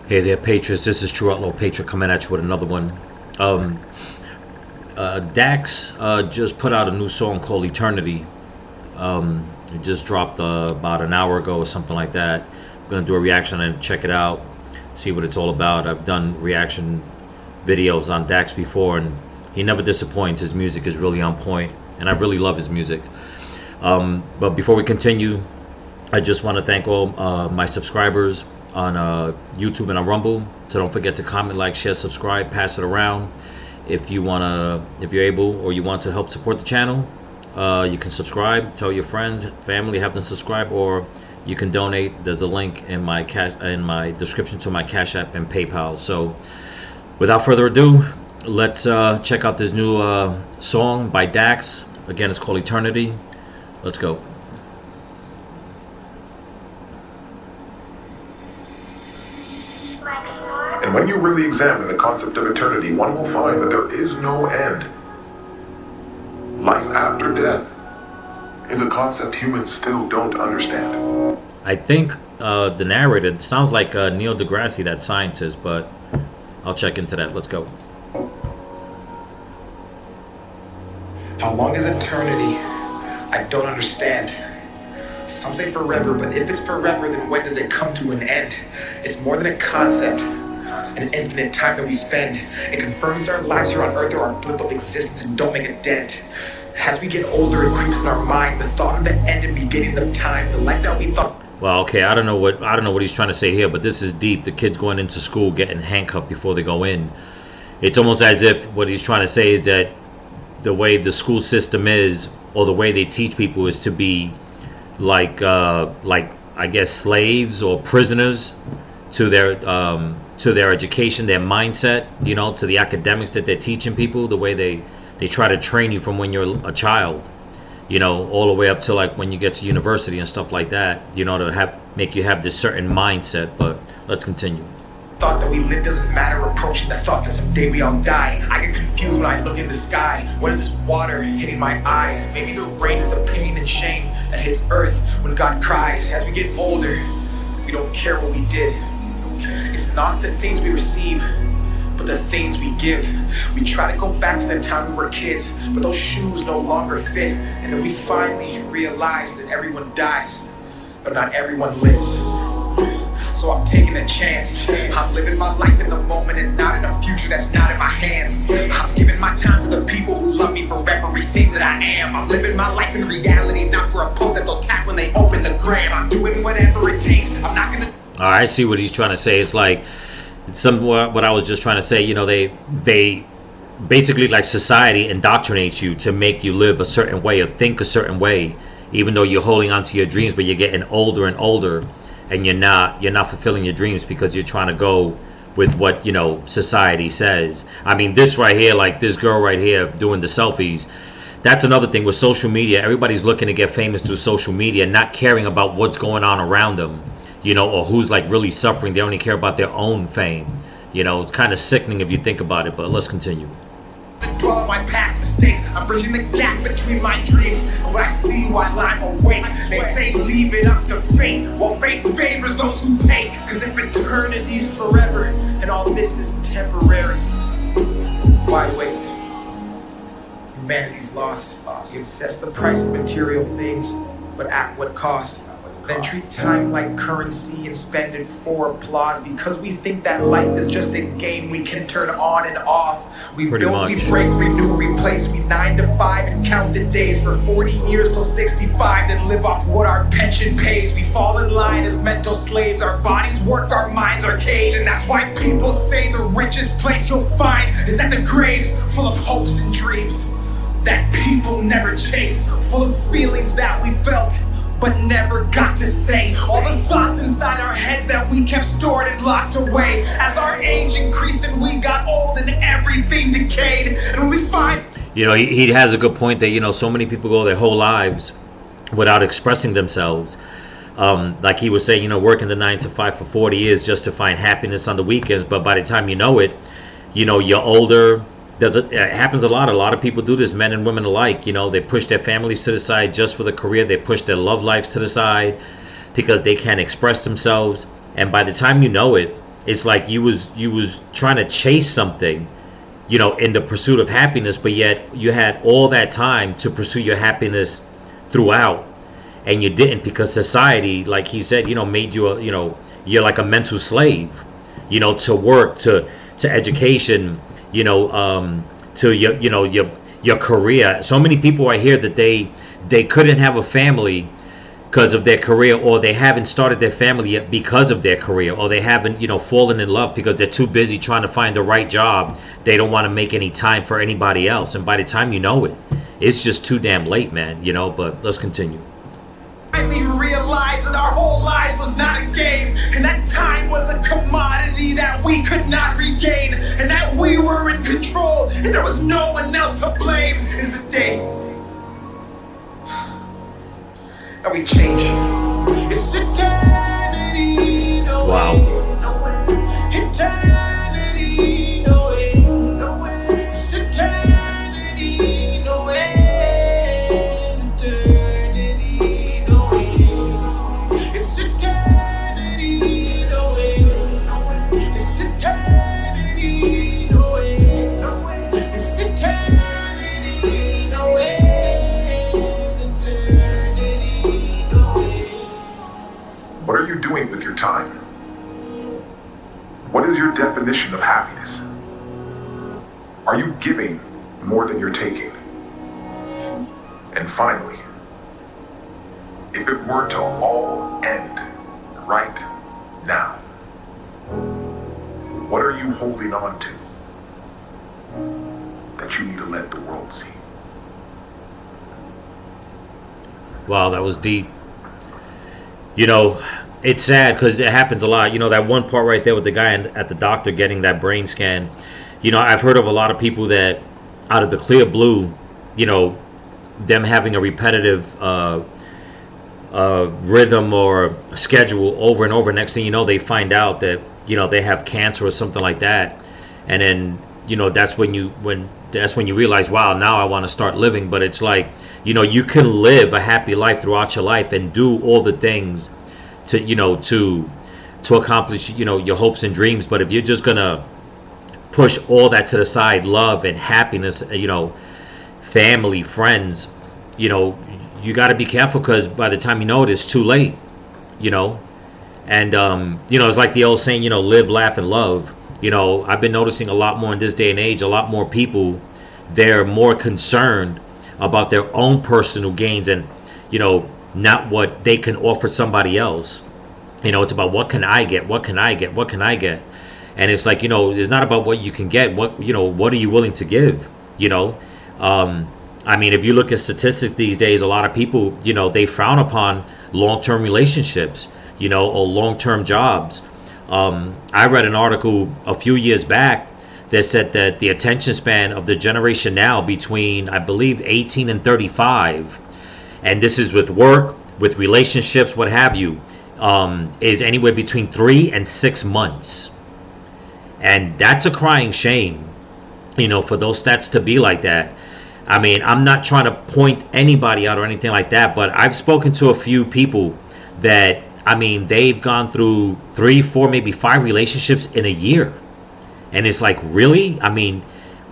Hey there, Patriots. This is True Outlaw Patriot coming at you with another one. Um, Dax just put out a new song called Eternity. It just dropped about an hour ago or something like that. I'm going to do a reaction and check it out, see what it's all about. I've done reaction videos on Dax before, and he never disappoints. His music is really on point, and I really love his music. But before we continue, I just want to thank all my subscribers on YouTube and on Rumble. So don't forget to comment, like, share, subscribe, pass it around. If you're able or you want to help support the channel, you can subscribe, tell your friends, family, have them subscribe, or you can donate. There's a link in my description to my Cash App and PayPal. So without further ado, let's check out this new song by Dax. Again, it's called Eternity. Let's go. And when you really examine the concept of eternity, one will find that there is no end. Life after death is a concept humans still don't understand. I think the narrator, it sounds like Neil deGrasse, that scientist, but I'll check into that. Let's go. How long is eternity? I don't understand. Some say forever, but if it's forever, then when does it come to an end? It's more than a concept, an infinite time that we spend. It confirms that our lives here on Earth are a blip of existence and don't make a dent. As we get older, it creeps in our mind, the thought of the end and beginning of time, the life that we thought. Well, okay, I don't know what he's trying to say here, but this is deep. The kids going into school getting handcuffed before they go in. It's almost as if what he's trying to say is that the way the school system is, or the way they teach people, is to be like I guess slaves or prisoners to their education, their mindset, you know, to the academics that they're teaching people. The way they try to train you from when you're a child, you know, all the way up to like when you get to university and stuff like that, you know, to make you have this certain mindset. But let's continue. Thought that we live doesn't matter, approaching the thought that someday we all die. I get confused when I look in the sky. What is this water hitting my eyes? Maybe the rain is the pain and shame that hits earth when God cries. As we get older, we don't care what we did. It's not the things we receive, but the things we give. We try to go back to the time we were kids, but those shoes no longer fit. And then we finally realize that everyone dies, but not everyone lives. So I'm taking a chance. I'm living my life in the moment and not in a future that's not in my hands. I'm giving my time to the people who love me for everything that I am. I'm living my life in reality, not for a post that they'll tap when they open the gram. I'm doing whatever it takes. I'm not gonna. All right, I see what he's trying to say. It's like what I was just trying to say. You know, they basically, like, society indoctrinates you to make you live a certain way or think a certain way, even though you're holding on to your dreams, but you're getting older and older. And you're not fulfilling your dreams because you're trying to go with what, you know, society says. I mean, this right here, like this girl right here doing the selfies, that's another thing with social media. Everybody's looking to get famous through social media, not caring about what's going on around them, you know, or who's like really suffering. They only care about their own fame. You know, it's kind of sickening if you think about it, but let's continue. Dwell on my past mistakes. I'm bridging the gap between my dreams and what I see while I'm awake. They say leave it up to fate. Well, fate favors those who take. Cause if eternity's forever and all this is temporary, why wait? Humanity's lost. We obsess the price of material things, but at what cost? Then treat time like currency and spend it for applause because we think that life is just a game we can turn on and off. We build, we break, renew, replace. We 9 to 5 and count the days for 40 years till 65, then live off what our pension pays. We fall in line as mental slaves. Our bodies work, our minds are caged, and that's why people say the richest place you'll find is at the graves, full of hopes and dreams that people never chased, full of feelings that we felt but never got to say. All the thoughts inside our heads that we kept stored and locked away. As our age increased and we got old and everything decayed. And when we find... You know, he has a good point that, you know, so many people go their whole lives without expressing themselves. Like he was saying, you know, working the 9 to 5 for 40 years just to find happiness on the weekends. But by the time you know it, you know, you're older. It happens a lot. A lot of people do this, men and women alike. You know, they push their families to the side just for the career. They push their love lives to the side because they can't express themselves. And by the time you know it, it's like you was trying to chase something, in the pursuit of happiness, but yet you had all that time to pursue your happiness throughout, and you didn't because society, like he said, made you you're like a mental slave, to work, to education, to your career. So many people I hear that they couldn't have a family because of their career, or they haven't started their family yet because of their career, or they haven't fallen in love because they're too busy trying to find the right job. They don't want to make any time for anybody else, and by the time you know it, it's just too damn late, man. But let's continue. Finally realized that our whole lives was not a game, and that time was a commodity that we could not regain, and that we were in control and there was no one else to blame. Is the day that we change. It's eternity, no Wow. way. Eternity, no way. It's eternity, no way. Eternity, no way. It's eternity, no way. It's eternity, no way. It's eternity, no way. What are you doing with your time? What is your definition of happiness? Are you giving more than you're taking? And finally, if it were to all end right now, what are you holding on to that you need to let the world see? Wow, that was deep. It's sad because it happens a lot. That one part right there with the guy at the doctor getting that brain scan. I've heard of a lot of people that out of the clear blue, them having a repetitive rhythm or schedule over and over. Next thing you know, they find out that, they have cancer or something like that. And then, that's when you realize, wow, now I want to start living. But it's like, you can live a happy life throughout your life and do all the things to accomplish, your hopes and dreams. But if you're just gonna push all that to the side, love and happiness, family, friends, you got to be careful, because by the time you know it, it's too late. And it's like the old saying, live, laugh, and love. I've been noticing a lot more in this day and age, a lot more people, they're more concerned about their own personal gains and, not what they can offer somebody else. It's about what can I get? What can I get? What can I get? And it's like, it's not about what you can get. What are you willing to give? If you look at statistics these days, a lot of people, they frown upon long-term relationships, or long-term jobs. I read an article a few years back that said that the attention span of the generation now between, I believe, 18 and 35, and this is with work, with relationships, what have you, is anywhere between 3 and 6 months. And that's a crying shame, for those stats to be like that. I'm not trying to point anybody out or anything like that, but I've spoken to a few people that, they've gone through 3, 4, maybe 5 relationships in a year. And it's like, really?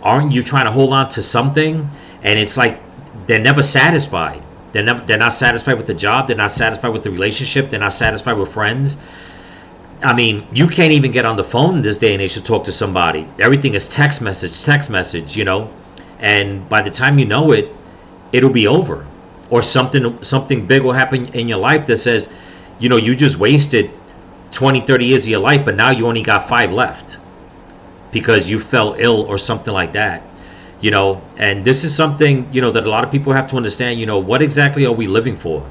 Aren't you trying to hold on to something? And it's like, they're never satisfied. They're not satisfied with the job. They're not satisfied with the relationship. They're not satisfied with friends. You can't even get on the phone in this day and age to talk to somebody. Everything is text message, and by the time you know it, it'll be over, or something big will happen in your life that says, you just wasted 20, 30 years of your life, but now you only got 5 left because you fell ill or something like that. And this is something, that a lot of people have to understand. What exactly are we living for?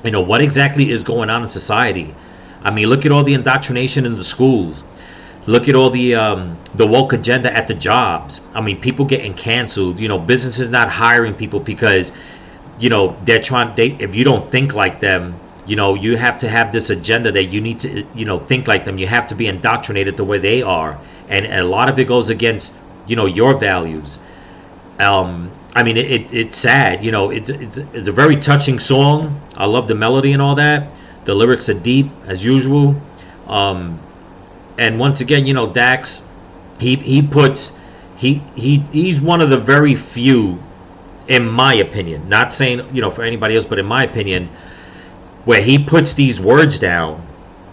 What exactly is going on in society? Look at all the indoctrination in the schools. Look at all the woke agenda at the jobs. People getting canceled. Businesses not hiring people because, they're if you don't think like them, you have to have this agenda that you need to, think like them. You have to be indoctrinated the way they are. And a lot of it goes against, your values. It's sad. It's a very touching song. I love the melody and all that. The lyrics are deep as usual. And once again, Dax, he's one of the very few, in my opinion, not saying for anybody else, but in my opinion, where he puts these words down,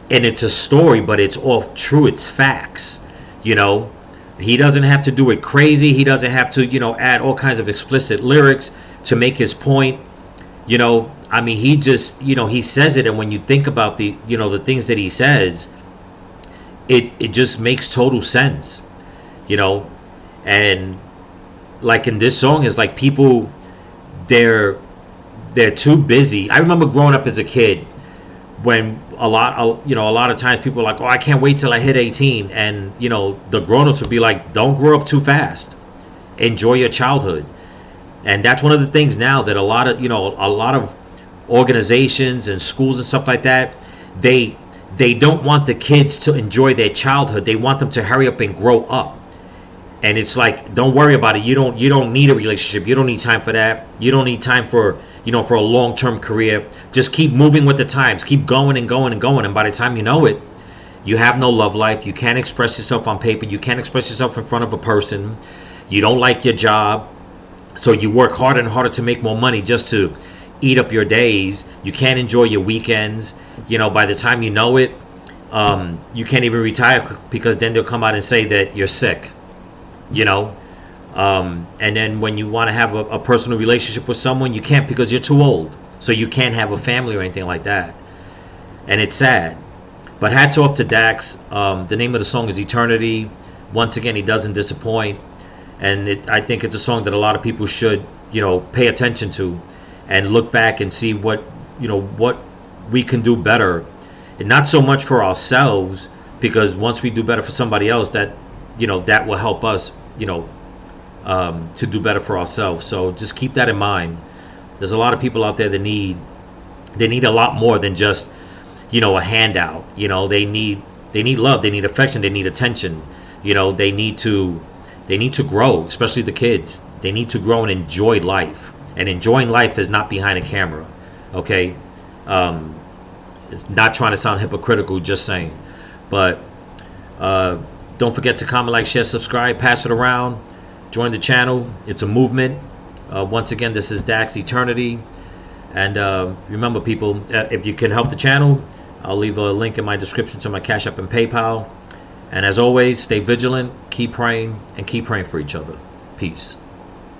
and it's a story, but it's all true. It's facts. He doesn't have to do it crazy. He doesn't have to add all kinds of explicit lyrics to make his point. He just he says it, and when you think about the the things that he says, it just makes total sense. And like in this song, is like people, they're too busy. I remember growing up as a kid when a lot of times people are like, oh, I can't wait till I hit 18, and the grown-ups would be like, don't grow up too fast, enjoy your childhood. And that's one of the things now that a lot of organizations and schools and stuff like that, they don't want the kids to enjoy their childhood. They want them to hurry up and grow up. And it's like, don't worry about it. You don't need a relationship. You don't need time for that. You don't need time for for a long-term career. Just keep moving with the times. Keep going and going and going. And by the time you know it, you have no love life. You can't express yourself on paper. You can't express yourself in front of a person. You don't like your job, so you work harder and harder to make more money just to eat up your days. You can't enjoy your weekends. By the time you know it, you can't even retire, because then they'll come out and say that you're sick. And then when you want to have a personal relationship with someone, you can't, because you're too old. So you can't have a family or anything like that. And it's sad. But hats off to Dax. The name of the song is Eternity. Once again, he doesn't disappoint. And I think it's a song that a lot of people should, pay attention to and look back and see what we can do better. And not so much for ourselves, because once we do better for somebody else, that that will help us to do better for ourselves. So just keep that in mind. There's a lot of people out there that need a lot more than just a handout. They need love, they need affection, they need attention. They need to grow, especially the kids. They need to grow and enjoy life. And enjoying life is not behind a camera. Okay, it's not trying to sound hypocritical, just saying. But don't forget to comment, like, share, subscribe, pass it around, join the channel. It's a movement. Once again, this is Dax Eternity. And remember, people, if you can help the channel, I'll leave a link in my description to my Cash App and PayPal. And as always, stay vigilant, keep praying, and keep praying for each other. Peace.